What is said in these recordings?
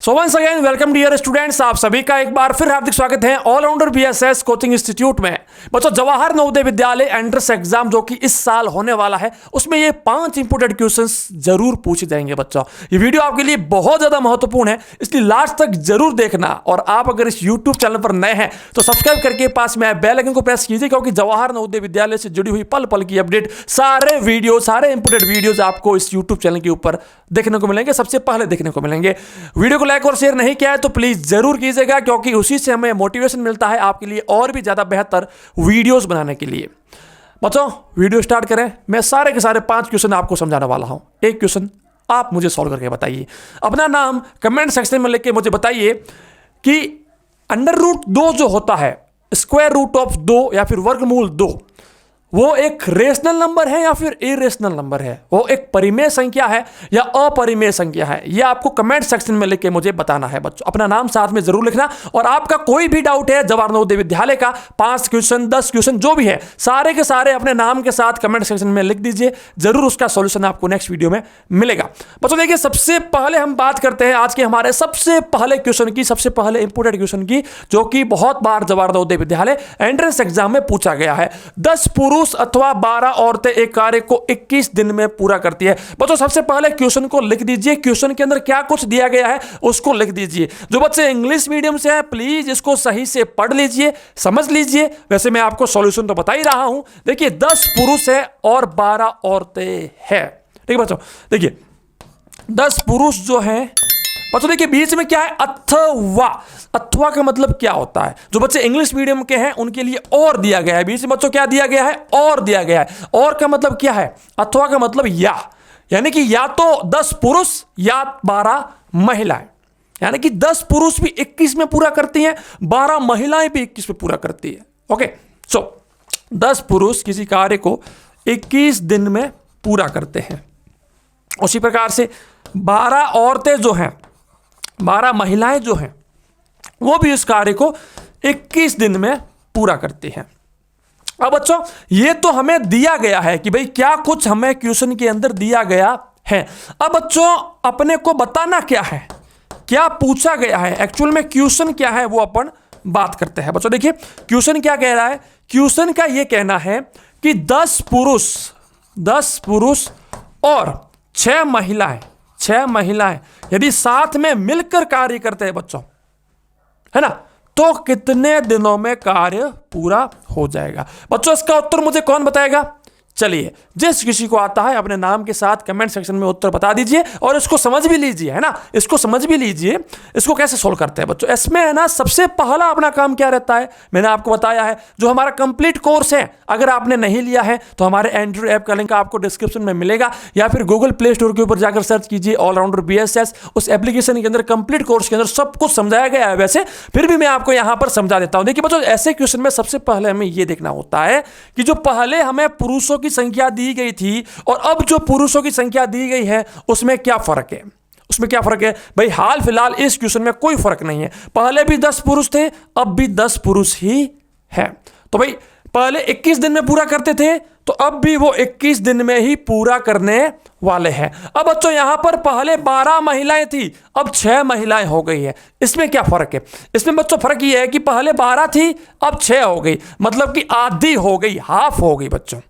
सो once again welcome dear students, आप सभी का एक बार फिर हार्दिक स्वागत है ऑलराउंडर बीएसएस कोचिंग इंस्टीट्यूट में। बच्चों, जवाहर नवोदय विद्यालय एंट्रेंस एग्जाम जो कि इस साल होने वाला है, उसमें ये 5 इंपोर्टेंट क्वेश्चंस जरूर पूछे जाएंगे। बच्चों, ये वीडियो आपके लिए बहुत ज्यादा महत्वपूर्ण है, इसलिए लास्ट तक जरूर देखना। और आप अगर इस यूट्यूब चैनल पर नए हैं तो सब्सक्राइब करके पास में बेल आइकन को प्रेस कीजिए, क्योंकि जवाहर नवोदय विद्यालय से जुड़ी हुई पल पल की अपडेट, सारे इंपोर्टेंट वीडियोज आपको इस यूट्यूब चैनल के ऊपर देखने को मिलेंगे, सबसे पहले देखने को मिलेंगे। वीडियो को लाइक और शेयर नहीं किया है तो प्लीज जरूर कीजिएगा, क्योंकि उसी से हमें मोटिवेशन मिलता है आपके लिए और भी ज्यादा बेहतर वीडियोस बनाने के लिए। बच्चों, वीडियो स्टार्ट करें। मैं सारे के सारे 5 क्वेश्चन आपको समझाने वाला हूं। एक क्वेश्चन आप मुझे सॉल्व करके बताइए। अपना नाम कमेंट सेक्शन में लिख के मुझे बताइए कि √2 जो होता है, स्क्वायर रूट ऑफ 2 या फिर वर्गमूल 2, वो एक रेशनल नंबर है या फिर इरेशनल नंबर है? वो एक परिमेय संख्या है या अपरिमेय संख्या है? ये आपको कमेंट सेक्शन में लिख के मुझे बताना है। बच्चों, अपना नाम साथ में जरूर लिखना। और आपका कोई भी डाउट है जवाहर नवोदय विद्यालय का, 5 क्वेश्चन 10 क्वेश्चन जो भी है, सारे के सारे अपने नाम के साथ कमेंट सेक्शन में लिख दीजिए, जरूर उसका सॉल्यूशन आपको नेक्स्ट वीडियो में मिलेगा। बच्चों देखिए, सबसे पहले हम बात करते हैं आज के हमारे सबसे पहले क्वेश्चन की, सबसे पहले इंपोर्टेंट क्वेश्चन की, जो कि बहुत बार जवाहर नवोदय विद्यालय एंट्रेंस एग्जाम में पूछा गया है। 10 पुरुष अथवा 12 औरतें एक कार्य को 21 दिन में पूरा करती है। बच्चों, सबसे पहले क्वेश्चन को लिख दीजिए। क्वेश्चन के अंदर क्या कुछ दिया गया है उसको लिख दीजिए। जो बच्चे इंग्लिश मीडियम से हैं, प्लीज इसको सही से पढ़ लीजिए, समझ लीजिए। वैसे मैं आपको सॉल्यूशन तो बता ही रहा हूं। देखिए, 10 पुरुष है और 12 औरतें हैं। ठीक है बच्चों, देखिए 10 पुरुष जो हैं, बच्चों देखिए बीच में क्या है? अथवा। अथवा का मतलब क्या होता है? जो बच्चे इंग्लिश मीडियम के हैं उनके लिए और दिया गया है। बीच में बच्चों क्या दिया गया है? और दिया गया है। और का मतलब क्या है? अथवा का मतलब या, यानी कि या तो 10 पुरुष या 12 महिलाएं। यानी कि 10 पुरुष भी 21 में पूरा करती हैं, 12 महिलाएं भी 21 में पूरा करती है। ओके, सो 10 पुरुष किसी कार्य को 21 दिन में पूरा करते हैं। उसी प्रकार से 12 औरतें जो हैं, 12 महिलाएं जो हैं, वो भी इस कार्य को 21 दिन में पूरा करती हैं। अब बच्चों, ये तो हमें दिया गया है कि भाई क्या कुछ हमें क्वेश्चन के अंदर दिया गया है। अब बच्चों, अपने को बताना क्या है, क्या पूछा गया है, एक्चुअल में क्वेश्चन क्या है, वो अपन बात करते हैं। बच्चों देखिए, क्वेश्चन क्या कह रहा है? क्वेश्चन का ये कहना है कि 10 पुरुष और 6 महिलाएं यदि साथ में मिलकर कार्य करते हैं बच्चों, है ना, तो कितने दिनों में कार्य पूरा हो जाएगा? बच्चों, इसका उत्तर मुझे कौन बताएगा? चलिए, जिस किसी को आता है अपने नाम के साथ कमेंट सेक्शन में उत्तर बता दीजिए और इसको समझ भी लीजिए, है ना, इसको समझ भी लीजिए। इसको कैसे सोल्व करते हैं बच्चों? इसमें है ना, सबसे पहला अपना काम क्या रहता है, मैंने आपको बताया है। जो हमारा कंप्लीट कोर्स है, अगर आपने नहीं लिया है तो हमारे एंड्रॉइड ऐप का लिंक आपको डिस्क्रिप्शन में मिलेगा, या फिर गूगल प्ले स्टोर के ऊपर जाकर सर्च कीजिए ऑलराउंडर बीएसएस। उस एप्लीकेशन के अंदर कंप्लीट कोर्स के अंदर सब कुछ समझाया गया है। वैसे फिर भी मैं आपको यहां पर समझा देता हूं। देखिए बच्चों, ऐसे क्वेश्चन में सबसे पहले हमें यह देखना होता है कि जो पहले हमें पुरुषों की संख्या दी गई थी और अब जो पुरुषों की संख्या दी गई है, उसमें क्या फर्क है? उसमें क्या फर्क है भाई? हाल फिलहाल इस क्वेश्चन में कोई फर्क नहीं है। पहले भी 10 पुरुष थे, अब भी 10 पुरुष ही है। तो भाई पहले 21 दिन में पूरा करते थे, तो अब भी वो 21 दिन में ही पूरा करने वाले हैं। अब बच्चों, यहां पर पहले 12 महिलाएं थी, अब 6 महिलाएं हो गई है। इसमें क्या फर्क है? इसमें बच्चों फर्क ये है कि पहले 12 थी, अब 6 हो गई, मतलब कि आधी हो गई, हाफ हो गई बच्चों।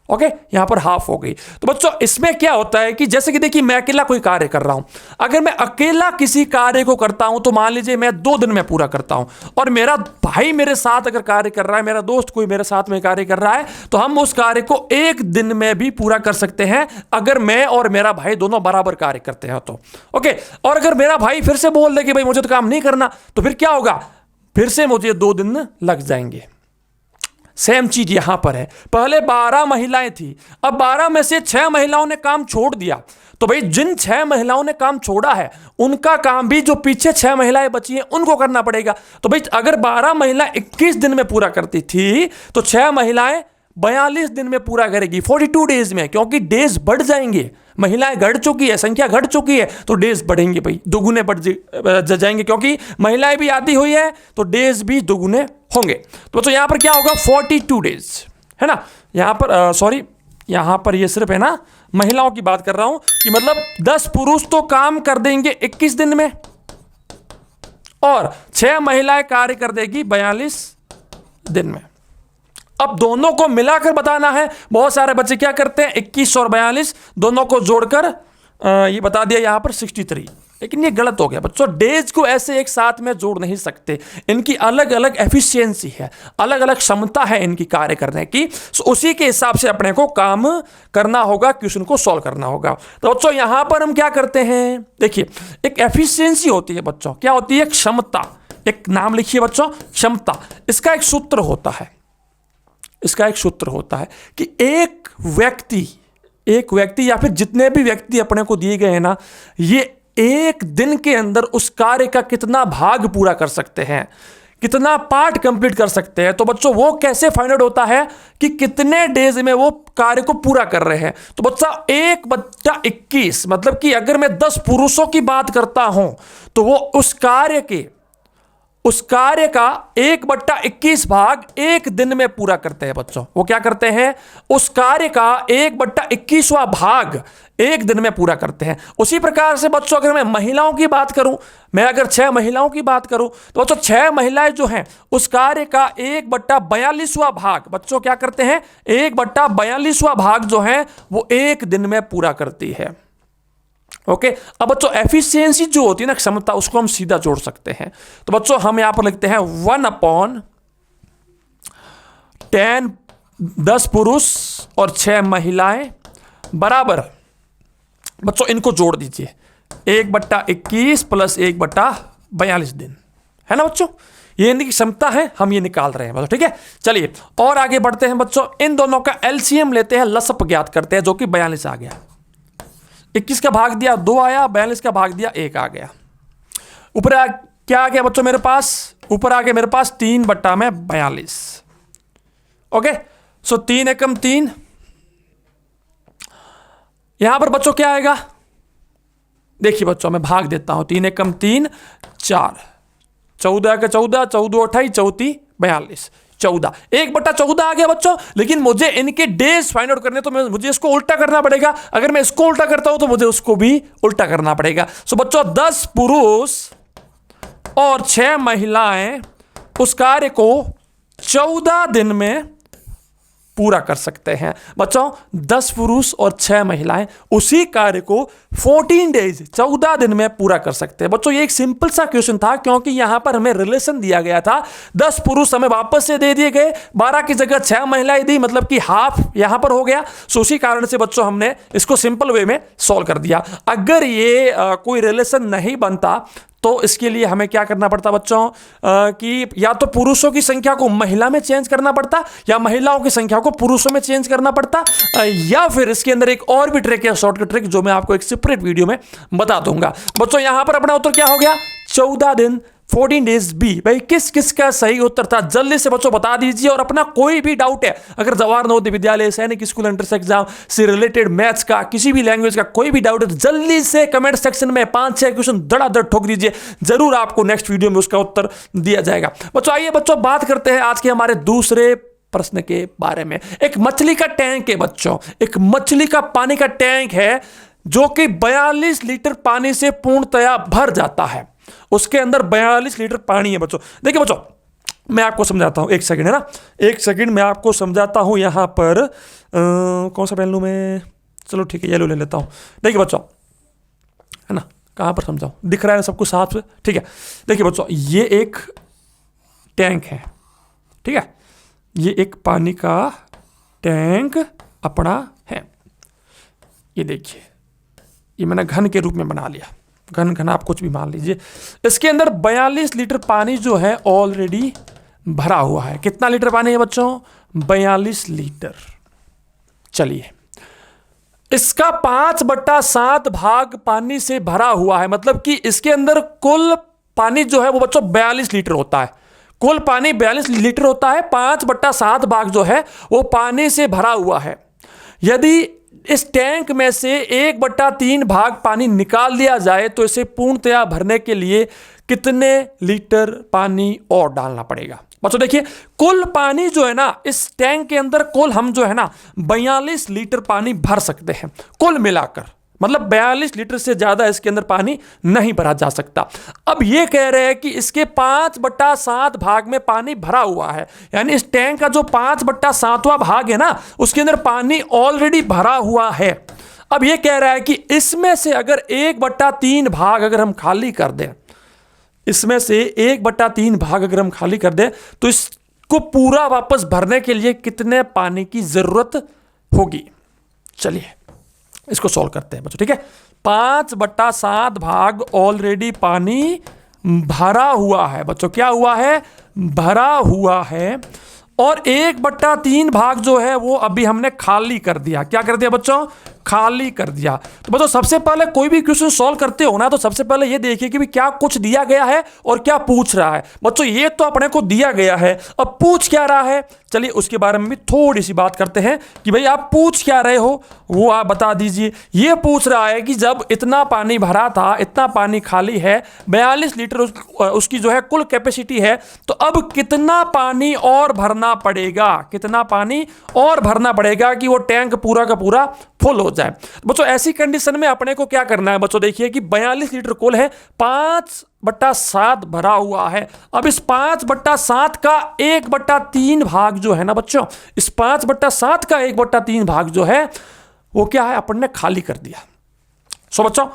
ओके, यहां पर हाफ हो गई। तो बच्चों, इसमें क्या होता है कि जैसे कि देखिए, मैं अकेला कोई कार्य कर रहा हूं। अगर मैं अकेला किसी कार्य को करता हूं तो मान लीजिए मैं 2 दिन में पूरा करता हूं, और मेरा भाई मेरे साथ अगर कार्य कर रहा है, मेरा दोस्त कोई मेरे साथ में कार्य कर रहा है, तो हम उस कार्य को 1 दिन में भी पूरा कर सकते हैं, अगर मैं और मेरा भाई दोनों बराबर कार्य करते हैं तो। ओके, और अगर मेरा भाई फिर से बोल दे कि भाई मुझे तो काम नहीं करना, तो फिर क्या होगा? फिर से मुझे 2 दिन लग जाएंगे। सेम चीज यहां पर है। पहले 12 महिलाएं थी, अब 12 में से 6 महिलाओं ने काम छोड़ दिया। तो भाई जिन 6 महिलाओं ने काम छोड़ा है, उनका काम भी जो पीछे 6 महिलाएं बची हैं उनको करना पड़ेगा। तो भाई अगर 12 महिलाएं 21 दिन में पूरा करती थी, तो 6 महिलाएं 42 दिन में पूरा करेगी, 42 डेज में, क्योंकि डेज बढ़ जाएंगे। महिलाएं घट चुकी है, संख्या घट चुकी है, तो डेज बढ़ेंगे भाई, दोगुने बढ़ जाएंगे, क्योंकि महिलाएं भी आती हुई है तो डेज भी दोगुने होंगे। तो यहां पर क्या होगा? 42 डेज, है ना। यहां पर सॉरी, यहां पर ये सिर्फ है ना महिलाओं की बात कर रहा हूं कि मतलब 10 पुरुष तो काम कर देंगे 21 दिन में, और 6 महिलाएं कार्य कर देगी 42 दिन में। अब दोनों को मिलाकर बताना है। बहुत सारे बच्चे क्या करते हैं, 21 और 42 दोनों को जोड़कर ये बता दिया यहां पर 63, लेकिन ये गलत हो गया बच्चों। डेज को ऐसे एक साथ में जोड़ नहीं सकते, इनकी अलग अलग एफिशिएंसी है, अलग अलग क्षमता है इनकी कार्य करने की। उसी के हिसाब से अपने को काम करना होगा, क्वेश्चन को सॉल्व करना होगा। तो बच्चों यहां पर हम क्या करते हैं, देखिए एक एफिशिएंसी होती है बच्चों, क्या होती है, क्षमता। एक नाम लिखिए बच्चों, क्षमता। इसका एक सूत्र होता है, इसका एक सूत्र होता है कि एक व्यक्ति या फिर जितने भी व्यक्ति अपने को दिए गए हैं ना, ये एक दिन के अंदर उस कार्य का कितना भाग पूरा कर सकते हैं, कितना पार्ट कंप्लीट कर सकते हैं। तो बच्चों वो कैसे फाइंड आउट होता है कि कितने डेज में वो कार्य को पूरा कर रहे हैं। तो बच्चा 1/21 मतलब कि अगर मैं 10 पुरुषों की बात करता हूं तो वो उस कार्य का 1/21 भाग एक दिन में पूरा करते हैं बच्चों। वो क्या करते हैं, उस कार्य का 1/21वां भाग एक दिन में पूरा करते हैं। उसी प्रकार से बच्चों अगर मैं महिलाओं की बात करूं, मैं अगर 6 महिलाओं की बात करूं तो बच्चों 6 महिलाएं जो हैं उस कार्य का 1/42वां भाग बच्चों क्या करते हैं, 1/42वां भाग जो है वो एक दिन में पूरा करती है। ओके अब बच्चों एफिशिएंसी जो होती है ना, क्षमता, उसको हम सीधा जोड़ सकते हैं। तो बच्चों हम यहां पर लिखते हैं 1/10, 10 पुरुष और 6 महिलाएं बराबर, बच्चों इनको जोड़ दीजिए, 1/21 प्लस 1/42 दिन, है ना बच्चों। ये इनकी क्षमता है, हम ये निकाल रहे हैं बच्चों, ठीक है। चलिए और आगे बढ़ते हैं बच्चों, इन दोनों का एलसीएम लेते हैं, लसप ज्ञात करते हैं, जो कि 42 आ गया। 21 का भाग दिया 2 आया, 42 का भाग दिया 1 आ गया। ऊपर क्या आ गया बच्चों मेरे पास, ऊपर आ गया मेरे पास 3/42। ओके सो 3 एकम 3, यहां पर बच्चों क्या आएगा, देखिए बच्चों मैं भाग देता हूं, 3 एकम 3 4, 14 का 14, 14 28, 34 42, 14, 1/14 आ गया बच्चों। लेकिन मुझे इनके डेज फाइंड आउट करने, तो मुझे इसको उल्टा करना पड़ेगा। अगर मैं इसको उल्टा करता हूं तो मुझे उसको भी उल्टा करना पड़ेगा। सो बच्चों 10 पुरुष और 6 महिलाएं उस कार्य को 14 दिन में पूरा कर सकते हैं। बच्चों 10 पुरुष और 6 महिलाएं उसी कार्य को 14 डेज 14 दिन में पूरा कर सकते हैं। बच्चों ये एक सिंपल सा क्वेश्चन था, क्योंकि यहां पर हमें रिलेशन दिया गया था। 10 पुरुष हमें वापस से दे दिए गए, 12 की जगह 6 महिलाएं दी, मतलब कि हाफ यहां पर हो गया। सो उसी कारण से बच्चों हमने इसको सिंपल वे में सॉल्व कर दिया। अगर ये कोई रिलेशन नहीं बनता तो इसके लिए हमें क्या करना पड़ता बच्चों, कि या तो पुरुषों की संख्या को महिला में चेंज करना पड़ता, या महिलाओं की संख्या को पुरुषों में चेंज करना पड़ता, या फिर इसके अंदर एक और भी ट्रिक है, शॉर्टकट ट्रिक, जो मैं आपको एक सेपरेट वीडियो में बता दूंगा। बच्चों यहां पर अपना उत्तर क्या हो गया, 14 दिन 14 डेज बी। भाई किस किस का सही उत्तर था जल्दी से बच्चों बता दीजिए। और अपना कोई भी डाउट है, अगर जवाहर नवोदय विद्यालय सैनिक स्कूल एंट्रेंस एग्जाम से रिलेटेड मैथ्स का, किसी भी लैंग्वेज का कोई भी डाउट है, जल्दी से कमेंट सेक्शन में 5-6 क्वेश्चन धड़ाधड़ ठोक दीजिए, जरूर आपको नेक्स्ट वीडियो में उसका उत्तर दिया जाएगा। बच्चों आइए बच्चों बात करते हैं आज के हमारे दूसरे प्रश्न के बारे में। एक मछली का टैंक है बच्चों, एक मछली का पानी का टैंक है जो कि 42 लीटर पानी से पूर्णतया भर जाता है। उसके अंदर 42 लीटर पानी है बच्चों। देखिए बच्चों मैं आपको समझाता हूं, एक सेकंड है ना, एक सेकंड मैं आपको समझाता हूं। यहां पर कौन सा पेन लूं मैं, चलो ठीक है येलो ले लेता हूं। देखिए बच्चों है ना, कहां पर समझाऊं, दिख रहा है सबको साफ से, ठीक है। देखिए बच्चों ये एक टैंक है, ठीक है, ये एक पानी का टैंक अपना है। ये देखिए ये मैंने घन के रूप में बना लिया, घन आप कुछ भी मान लीजिए। इसके अंदर 42 लीटर पानी जो है ऑलरेडी भरा हुआ है। कितना लीटर पानी है बच्चों, 42 लीटर। चलिए इसका 5/7 भाग पानी से भरा हुआ है, मतलब कि इसके अंदर कुल पानी जो है वो बच्चों 42 लीटर होता है। कुल पानी 42 लीटर होता है, 5/7 भाग जो है वो पानी से भरा हुआ है। यदि इस टैंक में से 1/3 भाग पानी निकाल दिया जाए तो इसे पूर्णतया भरने के लिए कितने लीटर पानी और डालना पड़ेगा। बच्चों देखिए कुल पानी जो है ना इस टैंक के अंदर, कुल हम जो है ना 42 लीटर पानी भर सकते हैं कुल मिलाकर। मतलब 42 लीटर से ज्यादा इसके अंदर पानी नहीं भरा जा सकता। अब ये कह रहे हैं कि इसके 5/7 भाग में पानी भरा हुआ है, यानी इस टैंक का जो 5/7वां भाग है ना, उसके अंदर पानी ऑलरेडी भरा हुआ है। अब ये कह रहा है कि इसमें से अगर 1/3 भाग अगर हम खाली कर दें, इसमें से 1/3 भाग अगर हम खाली कर दें, तो इसको पूरा वापस भरने के लिए कितने पानी की जरूरत होगी। चलिए इसको सॉल्व करते हैं बच्चों, ठीक है। 5/7 भाग ऑलरेडी पानी भरा हुआ है बच्चों, क्या हुआ है, भरा हुआ है। और 1/3 भाग जो है वो अभी हमने खाली कर दिया। क्या कर दिया बच्चों, खाली कर दिया। तो बच्चों सबसे पहले कोई भी क्वेश्चन सॉल्व करते हो ना, तो सबसे पहले ये देखिए कि भी क्या कुछ दिया गया है और क्या पूछ रहा है। बच्चों ये तो अपने को दिया गया है, अब पूछ क्या रहा है, चलिए उसके बारे में भी थोड़ी सी बात करते हैं कि भाई आप पूछ क्या रहे हो वो आप बता दीजिए। ये पूछ रहा है कि जब इतना पानी भरा था, इतना पानी खाली है, 42 लीटर उसकी जो है कुल कैपेसिटी है, तो अब कितना पानी और भरना पड़ेगा, कितना पानी और भरना पड़ेगा कि वो टैंक पूरा का पूरा फुल हो जाए। बच्चों ऐसी कंडीशन में अपने को क्या करना है बच्चों, देखिए कि 42 लीटर कुल है, 5/7 भरा हुआ है। अब इस 5/7 का 1/3 भाग जो है ना बच्चों, इस 5/7 का 1/3 भाग जो है वो क्या है, अपन ने खाली कर दिया। सो बच्चों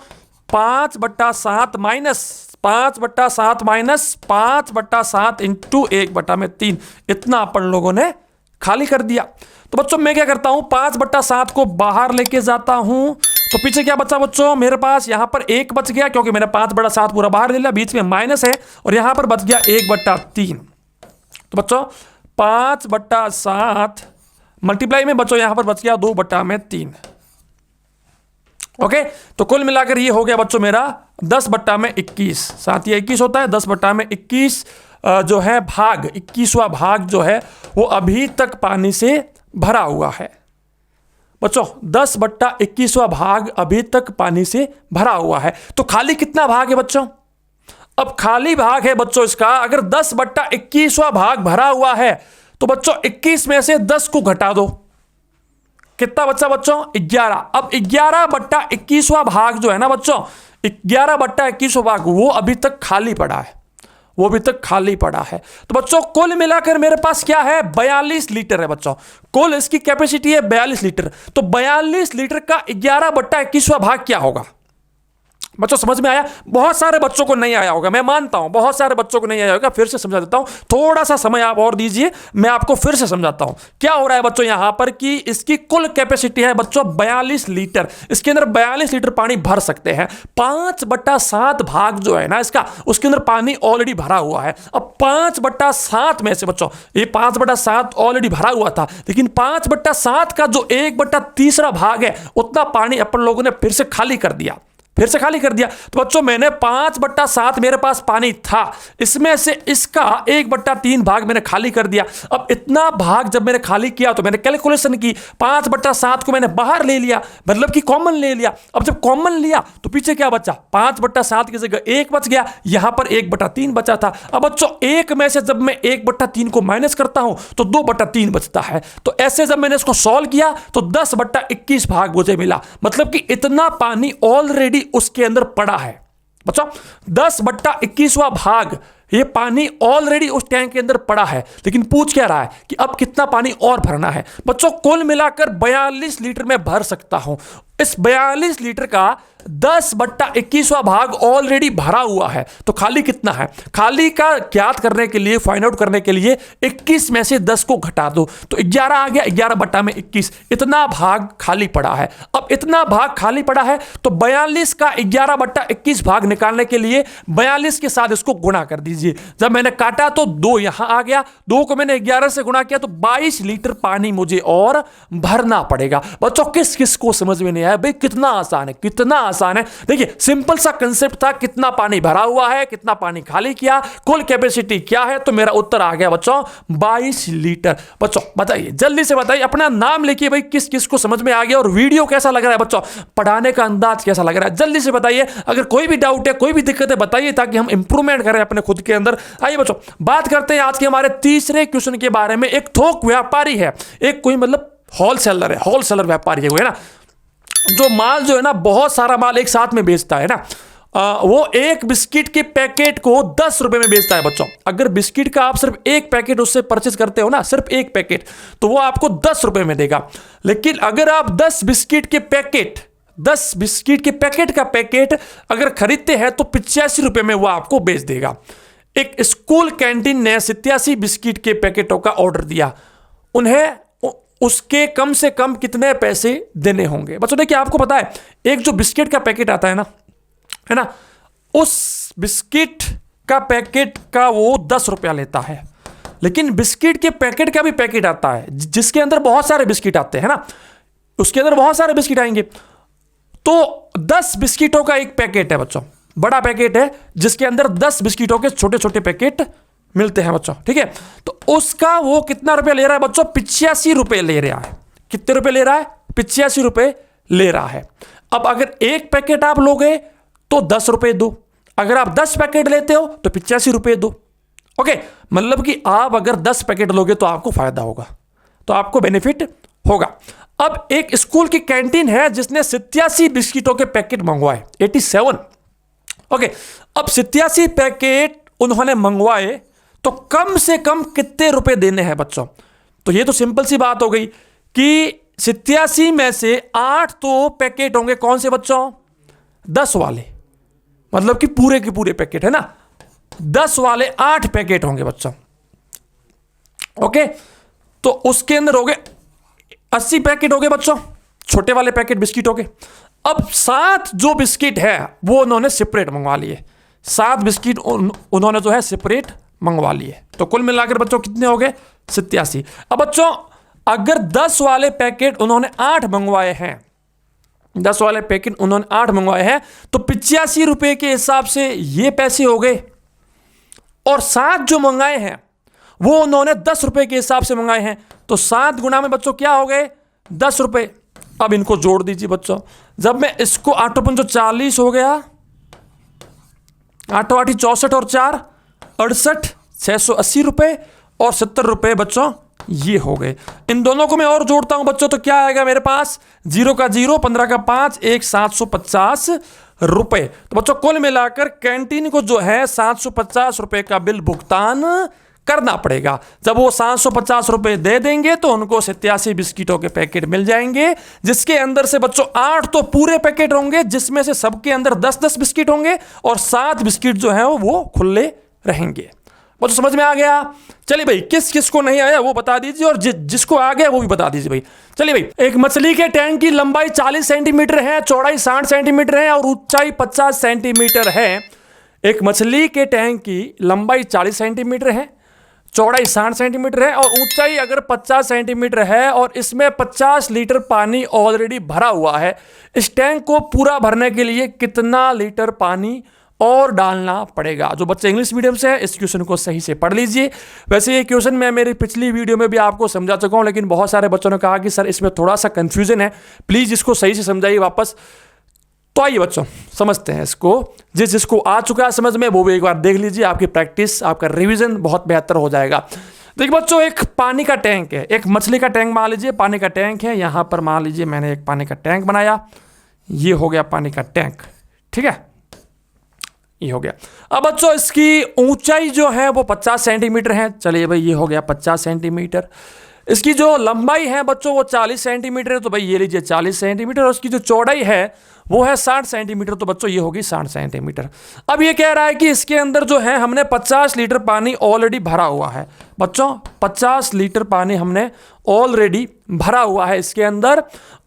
5/7 माइनस 5/7 इंटू 1/3 इतना अपन लोगों ने खाली कर दिया। तो बच्चों मैं क्या करता हूं, 5/7 को बाहर लेके जाता हूं, तो पीछे क्या बचा बच्चों, मेरे पास यहां पर 1 बच गया क्योंकि मैंने 5/7 पूरा बाहर ले लिया, बीच में माइनस है, और यहां पर बच गया 1/3। तो बच्चों 5/7 मल्टीप्लाई में बच्चों यहां पर बच गया 2/3। ओके, तो कुल मिलाकर ये हो गया बच्चों मेरा 10/21। साथ ही 21 होता है, 10/21 जो है भाग, 21वां भाग जो है वो अभी तक पानी से भरा हुआ है। बच्चों 10/21वां भाग अभी तक पानी से भरा हुआ है। तो खाली कितना भाग है बच्चों, अब खाली भाग है बच्चों इसका, अगर 10/21वां भाग भरा हुआ है तो बच्चों 21 में से 10 को घटा दो, कितना बच्चा बच्चों, 11। अब 11/21वां भाग जो है ना बच्चों, 11/21वां भाग वो अभी तक खाली पड़ा है, वो अभी तक खाली पड़ा है। तो बच्चों कुल मिलाकर मेरे पास क्या है, 42 लीटर है बच्चों, कुल इसकी कैपेसिटी है 42 लीटर। तो 42 लीटर का 11/21वां भाग क्या होगा बच्चों, समझ में आया। बहुत सारे बच्चों को नहीं आया होगा, मैं मानता हूं बहुत सारे बच्चों को नहीं आया होगा, फिर से समझा देता हूं, थोड़ा सा समय आप और दीजिए, मैं आपको फिर से समझाता हूं। क्या हो रहा है बच्चों यहां पर कि इसकी कुल कैपेसिटी है बच्चों 42 लीटर, इसके अंदर 42 लीटर पानी भर सकते हैं। 5/7 भाग जो है ना इसका, उसके अंदर पानी ऑलरेडी भरा हुआ है। अब 5/7 में से बच्चों, ये 5/7 ऑलरेडी भरा हुआ था, लेकिन 5/7 का जो 1/3 भाग है उतना पानी अपन लोगों ने फिर से खाली कर दिया, फिर से खाली कर दिया। तो बच्चों मैंने 5/7 मेरे पास पानी था, इसमें से इसका 1/3 भाग मैंने खाली कर दिया। अब इतना भाग जब मैंने खाली किया तो मैंने कैलकुलेशन की, 5/7 को मैंने बाहर ले लिया, मतलब कि कॉमन ले लिया। अब जब कॉमन लिया तो पीछे क्या बचा, 5/7 की जगह 1 बच गया, यहां पर 1/3 बचा था। अब बच्चों 1 में से जब मैं 1/3 को माइनस करता हूं तो 2/3 बचता है। तो ऐसे जब मैंने इसको सॉल्व किया तो 10/21 भाग मुझे मिला, मतलब कि इतना पानी ऑलरेडी उसके अंदर पड़ा है। बच्चों 10/21वां भाग ये पानी ऑलरेडी उस टैंक के अंदर पड़ा है, लेकिन पूछ क्या रहा है कि अब कितना पानी और भरना है। बच्चों कुल मिलाकर 42 लीटर में भर सकता हूं। इस 42 लीटर का 10/21वां भाग ऑलरेडी भरा हुआ है, तो खाली कितना है, खाली का ज्ञात करने के लिए, फाइंड आउट करने के लिए 21 में से 10 को घटा दो तो 11 आ गया, 11/21 इतना भाग खाली पड़ा है। अब इतना भाग खाली पड़ा है तो 42 का 11/21 भाग निकालने के लिए 42 के साथ इसको गुणा कर दीजिए। जब मैंने काटा तो 2 यहां आ गया, 2 को मैंने 11 से गुणा किया तो 22 लीटर पानी मुझे और भरना पड़ेगा। बच्चों किस किस को समझ में नहीं आया भाई, कितना आसान है, कितना आसान है। देखिए सिंपल सा कंसेप्ट था, कितना पानी भरा हुआ है, कितना पानी खाली किया, कुल कैपेसिटी क्या है, तो मेरा उत्तर आ गया बच्चों 22 लीटर। बच्चों बताइए, जल्दी से बताइए, अपना नाम लिखिए भाई, किस किस को समझ में आ गया और वीडियो कैसा लग रहा है बच्चों, पढ़ाने का अंदाज कैसा लग रहा है, जल्दी से बताइए। अगर कोई भी डाउट है, कोई भी दिक्कत है बताइए, ताकि हम इंप्रूवमेंट करें अपने खुद के अंदर। आइए बच्चों बात करते हैं आज के हमारे तीसरे क्वेश्चन के बारे में। एक थोक व्यापारी है, एक कोई मतलब होलसेलर है, होलसेलर व्यापारी है कोई, है ना। जो माल जो है ना, बहुत सारा माल एक साथ में बेचता है ना, वो एक बिस्किट के पैकेट को 10 रुपए में बेचता है बच्चों। अगर बिस्किट का आप सिर्फ एक पैकेट उससे परचेज करते हो ना, सिर्फ एक पैकेट, तो वो आपको 10 रुपए में देगा। लेकिन अगर आप 10 बिस्किट के पैकेट का पैकेट अगर खरीदते हैं तो 85 रुपए में वो आपको बेच देगा। एक स्कूल कैंटीन ने 87 बिस्किट के पैकेटों का ऑर्डर दिया, उन्हें उसके कम से कम कितने पैसे देने होंगे? बच्चों देखिए, आपको पता है एक जो बिस्किट का पैकेट आता है ना, उस बिस्किट का पैकेट का वो 10 रुपया लेता है। लेकिन बिस्किट के पैकेट का भी पैकेट आता है जिसके अंदर बहुत सारे बिस्किट आते हैं ना, उसके अंदर बहुत सारे बिस्किट आएंगे, तो 10 बिस्किटों का एक पैकेट है बच्चों, बड़ा पैकेट है जिसके अंदर 10 बिस्किटों के छोटे छोटे पैकेट मिलते हैं बच्चों, ठीक है। तो उसका वो कितना रुपया ले रहा है बच्चों? 85 रुपए ले रहा है। कितने रुपए ले रहा है? 85 रुपए ले रहा है। अब अगर एक पैकेट आप लोगे तो 10 रुपए दो, अगर आप 10 पैकेट लेते हो तो 85 रुपए दो। ओके, मतलब कि आप अगर 10 पैकेट लोगे तो आपको फायदा होगा, तो आपको बेनिफिट होगा। अब एक स्कूल की कैंटीन है जिसने 87 बिस्किटों के पैकेट मंगवाए, 87। ओके, अब 87 पैकेट उन्होंने मंगवाए तो कम से कम कितने रुपए देने हैं बच्चों? तो ये तो सिंपल सी बात हो गई कि 87 में से 8 तो पैकेट होंगे, कौन से बच्चों? 10 वाले, मतलब कि पूरे के पूरे पैकेट है ना, 10 वाले 8 पैकेट होंगे बच्चों। ओके, तो उसके अंदर हो गए 80 पैकेट हो गए बच्चों, छोटे वाले पैकेट बिस्किटों के। अब 7 जो बिस्किट है वो उन्होंने सेपरेट मंगवा लिए, 7 बिस्किट उन्होंने जो है सेपरेट मंगवा लिए। तो कुल मिलाकर बच्चों कितने हो गए? 87। अब बच्चों अगर 10 वाले पैकेट उन्होंने 8 मंगवाए हैं, 10 वाले पैकेट उन्होंने 8 मंगवाए हैं, तो 85 रुपए के हिसाब से ये पैसे हो गए, और 7 जो मंगाए हैं वो उन्होंने 10 रुपए के हिसाब से मंगाए हैं, तो 7 गुना में बच्चों क्या हो गए? 10 रुपए। अब इनको जोड़ दीजिए बच्चों, जब मैं इसको 8 पंचो 40 हो गया, 8 8 64 और 4 68, 680 रुपए और 70 रुपए बच्चों ये हो गए। इन दोनों को मैं और जोड़ता हूं बच्चों तो क्या आएगा मेरे पास? 0 का 0, 15 का 5, 750 रुपए। तो बच्चों कुल मिलाकर कैंटीन को जो है 750 रुपए का बिल भुगतान करना पड़ेगा। जब वो 750 रुपए दे देंगे तो उनको 87 बिस्किटों के पैकेट मिल जाएंगे, जिसके अंदर से बच्चों 8 तो पूरे पैकेट होंगे, जिसमें से सबके अंदर 10-10 बिस्किट होंगे, और 7 बिस्किट जो है वो खुले रहेंगे। बच्चों समझ में आ गया? चलिए भाई, किस किस को नहीं आया वो बता दीजिए, और जिसको आ गया वो भी बता दीजिए भाई। चलिए भाई, एक मछली के टैंक की लंबाई 40 सेंटीमीटर है, चौड़ाई 60 सेंटीमीटर है और ऊंचाई 50 सेंटीमीटर है। एक मछली के टैंक की लंबाई 40 सेंटीमीटर है, चौड़ाई 60 सेंटीमीटर है और ऊंचाई अगर 50 सेंटीमीटर है, और इसमें 50 लीटर पानी ऑलरेडी भरा हुआ है। इस टैंक को पूरा भरने के लिए कितना लीटर पानी और डालना पड़ेगा? जो बच्चे इंग्लिश मीडियम से है इस क्वेश्चन को सही से पढ़ लीजिए। वैसे ये क्वेश्चन मैं मेरी पिछली वीडियो में भी आपको समझा चुका हूं, लेकिन बहुत सारे बच्चों ने कहा कि सर इसमें थोड़ा सा कंफ्यूजन है, प्लीज इसको सही से समझाइए वापस। तो आइए बच्चों समझते हैं इसको, जिसको आ चुका है समझ में वो भी एक बार देख लीजिए, आपकी प्रैक्टिस, आपका रिवीजन बहुत बेहतर हो जाएगा। देखिए बच्चों, एक पानी का टैंक है, एक मछली का टैंक मान लीजिए, पानी का टैंक है। यहां पर मान लीजिए मैंने एक पानी का टैंक बनाया, ये हो गया पानी का टैंक, ठीक है, ये हो गया। अब बच्चों इसकी ऊंचाई जो है वो 50 सेंटीमीटर है। चलिए भाई, ये हो गया 50 सेंटीमीटर। इसकी जो लंबाई है बच्चों वो 40 सेंटीमीटर है, तो भाई ये लीजिए 40 सेंटीमीटर। और उसकी जो चौड़ाई है वो है 60 सेंटीमीटर, तो बच्चों ये होगी 60 सेंटीमीटर। अब ये कह रहा है कि इसके अंदर जो है हमने 50 लीटर पानी ऑलरेडी भरा हुआ है। बच्चों 50 लीटर पानी हमने ऑलरेडी भरा हुआ है इसके अंदर,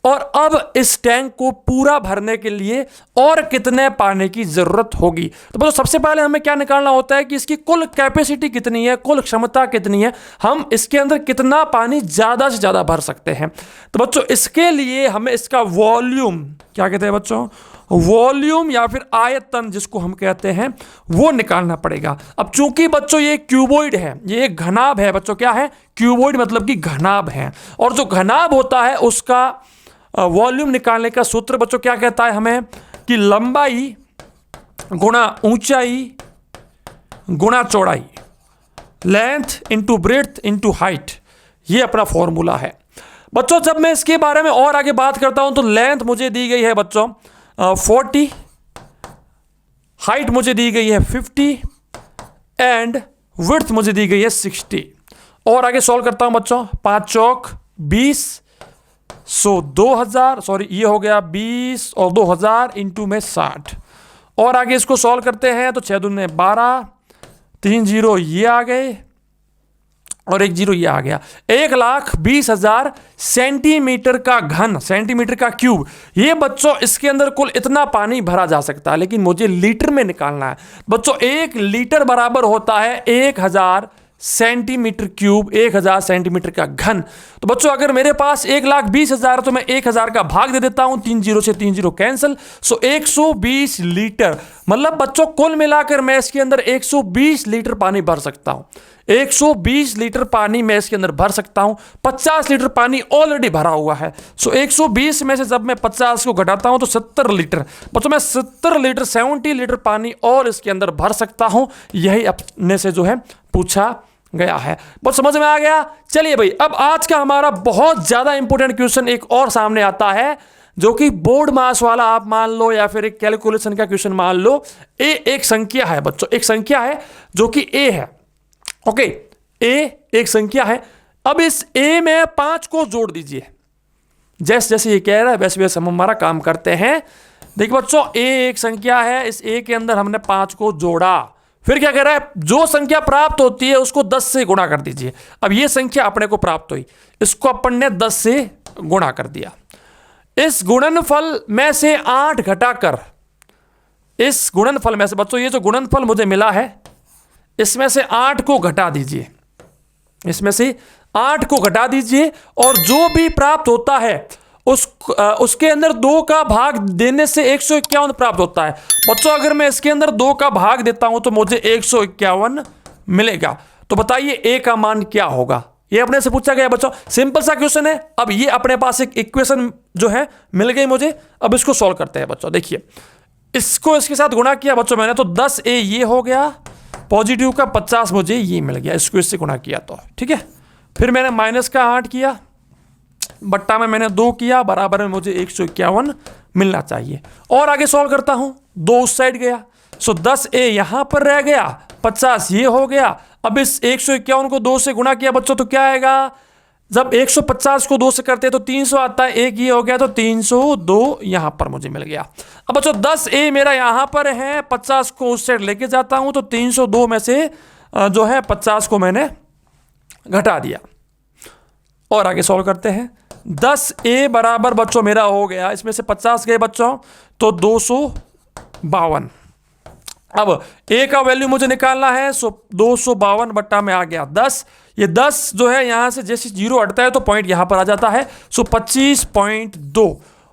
और अब इस टैंक को पूरा भरने के लिए और कितने पानी की जरूरत होगी? तो बच्चों सबसे पहले हमें क्या निकालना होता है कि इसकी कुल कैपेसिटी कितनी है, कुल क्षमता कितनी है, हम इसके अंदर कितना पानी ज्यादा से ज्यादा भर सकते हैं। तो बच्चों इसके लिए हमें इसका वॉल्यूम, क्या कहते हैं बच्चों, वॉल्यूम या फिर आयतन जिसको हम कहते हैं, वो निकालना पड़ेगा। अब चूंकि बच्चों ये क्यूबॉइड है, ये एक घनाभ है बच्चों, क्या है? क्यूबॉइड मतलब कि घनाभ है, और जो घनाभ होता है उसका वॉल्यूम निकालने का सूत्र बच्चों क्या कहता है हमें, कि लंबाई गुणा ऊंचाई गुणा चौड़ाई, length into breadth into height, ये अपना फॉर्मूला है। बच्चों जब मैं इसके बारे में और आगे बात करता हूं तो लेंथ मुझे दी गई है बच्चों 40, हाइट मुझे दी गई है 50 एंड विड्थ मुझे दी गई है 60। और आगे सॉल्व करता हूं बच्चों, 5 चौक 20, सो 2000, सॉरी ये हो गया 20 और 2000 इंटू में 60। और आगे इसको सॉल्व करते हैं तो 6 दूने 12, 3 जीरो ये आ गए और 1 जीरो ये आ गया। 1,20,000 सेंटीमीटर का घन, सेंटीमीटर का क्यूब। ये बच्चों इसके अंदर कुल इतना पानी भरा जा सकता है, लेकिन मुझे लीटर में निकालना है बच्चों। 1 लीटर बराबर होता है 1000 सेंटीमीटर क्यूब, 1000 सेंटीमीटर का घन। तो बच्चों अगर मेरे पास 1,20,000 तो मैं 1000 का भाग दे देता हूं, 3 जीरो से 3 जीरो कैंसिल, सो 120 लीटर। मतलब बच्चों कुल मिलाकर मैं इसके अंदर 120 लीटर पानी भर सकता हूं। 120 लीटर पानी मैं इसके अंदर भर सकता हूं। 50 लीटर पानी ऑलरेडी भरा हुआ है, सो 120 में से जब मैं 50 को घटाता हूं तो 70 लीटर। बच्चों मैं 70 लीटर 70 लीटर पानी और इसके अंदर भर सकता हूं। यही अपने से जो है पूछा गया है। बहुत समझ में आ गया। चलिए भाई, अब आज का हमारा बहुत ज्यादा इंपॉर्टेंट क्वेश्चन एक और सामने आता है, जो कि बोर्ड मास वाला आप मान लो या फिर एक कैलकुलेशन का क्वेश्चन मान लो। ए एक संख्या है बच्चों, एक संख्या है जो कि ए है। ओके, ए एक संख्या है। अब इस ए में 5 को जोड़ दीजिए। जैसे जैसे ये कह रहा है वैसे वैसे हम हमारा काम करते हैं। देखिए बच्चों, ए एक संख्या है, इस ए के अंदर हमने 5 को जोड़ा। फिर क्या कह रहा है, जो संख्या प्राप्त होती है उसको 10 से गुणा कर दीजिए। अब ये संख्या अपने को प्राप्त हुई, इसको अपन ने 10 से गुणा कर दिया। इस गुणनफल में से 8 घटाकर, इस गुणनफल में से बच्चों ये जो गुणनफल मुझे मिला है इसमें से 8 को घटा दीजिए, इसमें से 8 को घटा दीजिए और जो भी प्राप्त होता है उसके अंदर 2 का भाग देने से 151 प्राप्त होता है। बच्चों अगर मैं इसके अंदर 2 का भाग देता हूं तो मुझे 151 मिलेगा। तो बताइए ए का मान क्या होगा? ये अपने से पूछा गया बच्चों, सिंपल सा क्वेश्चन है। अब ये अपने पास एक इक्वेशन जो है मिल गई मुझे, अब इसको सॉल्व करते हैं बच्चों। देखिए इसको इसके साथ गुणा किया बच्चों मैंने, तो 10 ए ये हो गया, पॉजिटिव का 50 मुझे ये मिल गया, इसको इससे गुणा किया तो ठीक है। फिर मैंने माइनस का 8 किया, बट्टा में मैंने 2 किया, बराबर में मुझे 151 मिलना चाहिए। और आगे सॉल्व करता हूं, 2 उस साइड गया, सो 10 ए यहां पर रह गया, 50 ये हो गया। अब इस 151 को 2 से गुणा किया बच्चों तो क्या आएगा, जब 150 को 2 से करते हैं तो 300 आता है, एक ये हो गया तो 302 यहां पर मुझे मिल गया। अब बच्चों 10 ए मेरा यहां पर है, 50 को उस साइड लेके जाता हूं तो 302 में से जो है 50 को मैंने घटा दिया। और आगे सॉल्व करते हैं, 10 ए बराबर बच्चों मेरा हो गया, इसमें से 50 गए बच्चों तो 252। अब ए का वैल्यू मुझे निकालना है, सो 252 बट्टा में आ गया 10। ये 10 जो है यहां से जैसे जीरो हटता है तो पॉइंट यहां पर आ जाता है, सो 25.2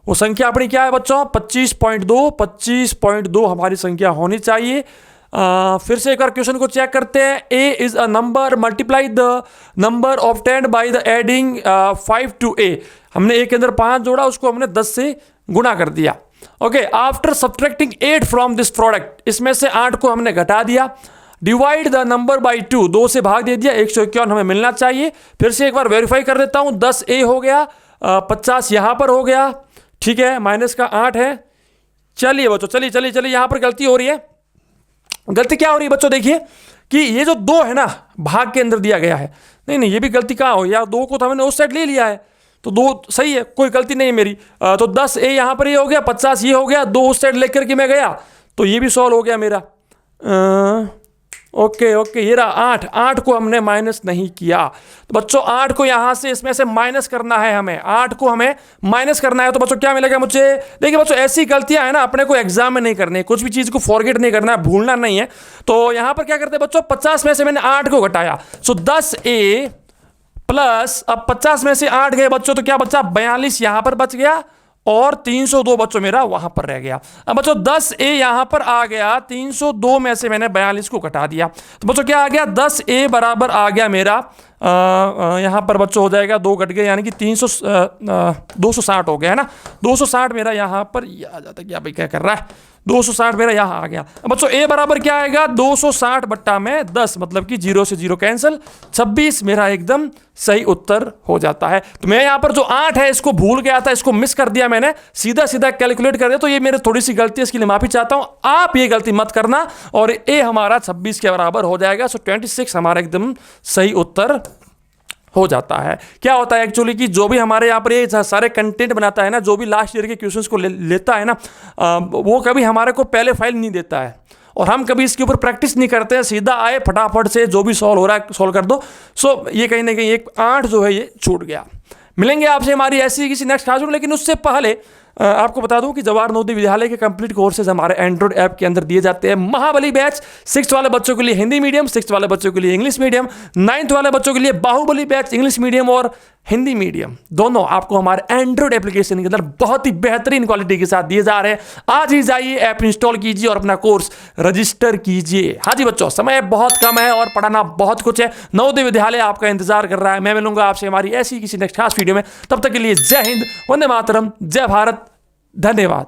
वो संख्या अपनी क्या है बच्चों, 25.2। 25.2 हमारी संख्या होनी चाहिए। फिर से एक बार क्वेश्चन को चेक करते हैं। A is a number, multiply the number obtained by the adding 5 to A. हमने ए के अंदर 5 जोड़ा, उसको हमने 10 से गुणा कर दिया। Okay, after subtracting 8 from this product, इसमें से 8 को हमने घटा दिया। डिवाइड द नंबर बाय 2, 2 से भाग दे दिया, 151 हमें मिलना चाहिए। फिर से एक बार वेरीफाई कर देता हूं, 10 ए हो गया, 50 यहां पर हो गया, ठीक है, माइनस का 8 है। चलिए बच्चों, चलिए चलिए चलिए, यहां पर गलती हो रही है। गलती क्या हो रही है बच्चों, देखिए कि ये जो 2 है ना भाग के अंदर दिया गया है, नहीं नहीं ये भी गलती कहाँ हो, यार 2 को तो हमने उस साइड ले लिया है तो 2 सही है, कोई गलती नहीं है मेरी। तो 10 ए यहाँ पर ये हो गया, 50 ये हो गया, 2 उस साइड लेकर के मैं गया तो ये भी सॉल्व हो गया मेरा। ओके ओके, ये रहा 8 को हमने माइनस नहीं किया। तो बच्चों 8 को यहां से इसमें से माइनस करना है, हमें 8 को हमें माइनस करना है। तो बच्चों क्या मिलेगा मुझे, देखिए बच्चों ऐसी गलतियां है ना अपने को एग्जाम में नहीं करनी है, कुछ भी चीज को फॉरगेट नहीं करना है, भूलना नहीं है। तो यहां पर क्या करते हैं बच्चों, 50 में से मैंने 8 को घटाया, सो 10 ए प्लस, अब 50 में से 8 गए बच्चों तो क्या बचा, 42 यहां पर बच गया और 302 बच्चों मेरा वहां पर रह गया। अब बच्चों 10 ए यहां पर आ गया, 302 में से मैंने 42 को घटा दिया तो बच्चों क्या आ गया, 10 ए बराबर आ गया मेरा यहां पर बच्चों हो जाएगा 2 घट गए, यानी कि 260 हो गया है ना, 260 मेरा यहां पर आ जाता है। क्या भाई क्या कर रहा है, 260 मेरा यहाँ आ गया। अब बच्चों ए बराबर क्या आएगा, 260 बट्टा में 10, मतलब कि 0 से 0 कैंसिल, 26 मेरा एकदम सही उत्तर हो जाता है। तो मैं यहाँ पर जो 8 है इसको भूल गया था, इसको मिस कर दिया मैंने, सीधा सीधा कैलकुलेट कर दिया, तो ये मेरी थोड़ी सी गलती है, इसके लिए माफी चाहता हूँ। आप ये गलती मत करना और ए हमारा 26 के बराबर हो जाएगा। सो 26 हमारा एकदम सही उत्तर हो जाता है। क्या होता है एक्चुअली कि जो भी हमारे यहाँ पर ये सारे कंटेंट बनाता है ना, जो भी लास्ट ईयर के क्वेश्चंस को लेता है ना, वो कभी हमारे को पहले फाइल नहीं देता है और हम कभी इसके ऊपर प्रैक्टिस नहीं करते हैं, सीधा आए फटाफट से जो भी सॉल्व हो रहा है सॉल्व कर दो। सो ये कहीं ना कहीं एक 8 जो है ये छूट गया। मिलेंगे आपसे हमारी ऐसी किसी नेक्स्ट क्लास में, लेकिन उससे पहले आपको बता दूं कि जवाहर नवोदय विद्यालय के कंप्लीट कोर्सेज हमारे एंड्रॉइड ऐप के अंदर दिए जाते हैं। महाबली बैच 6th वाले बच्चों के लिए हिंदी मीडियम, 6th वाले बच्चों के लिए इंग्लिश मीडियम, 9th वाले बच्चों के लिए बाहुबली बैच इंग्लिश मीडियम और हिंदी मीडियम, दोनों आपको हमारे एंड्रॉइड एप्लीकेशन के अंदर बहुत ही बेहतरीन क्वालिटी के साथ दिए जा रहे हैं। आज ही जाइए, ऐप इंस्टॉल कीजिए और अपना कोर्स रजिस्टर कीजिए। हाँ जी बच्चों, समय बहुत कम है और पढ़ाना बहुत कुछ है। नवोदय विद्यालय आपका इंतजार कर रहा है। मैं मिलूंगा आपसे हमारी ऐसी किसी नेक्स्ट खास वीडियो में। तब तक के लिए जय हिंद, वंदे मातरम, जय भारत, धन्यवाद।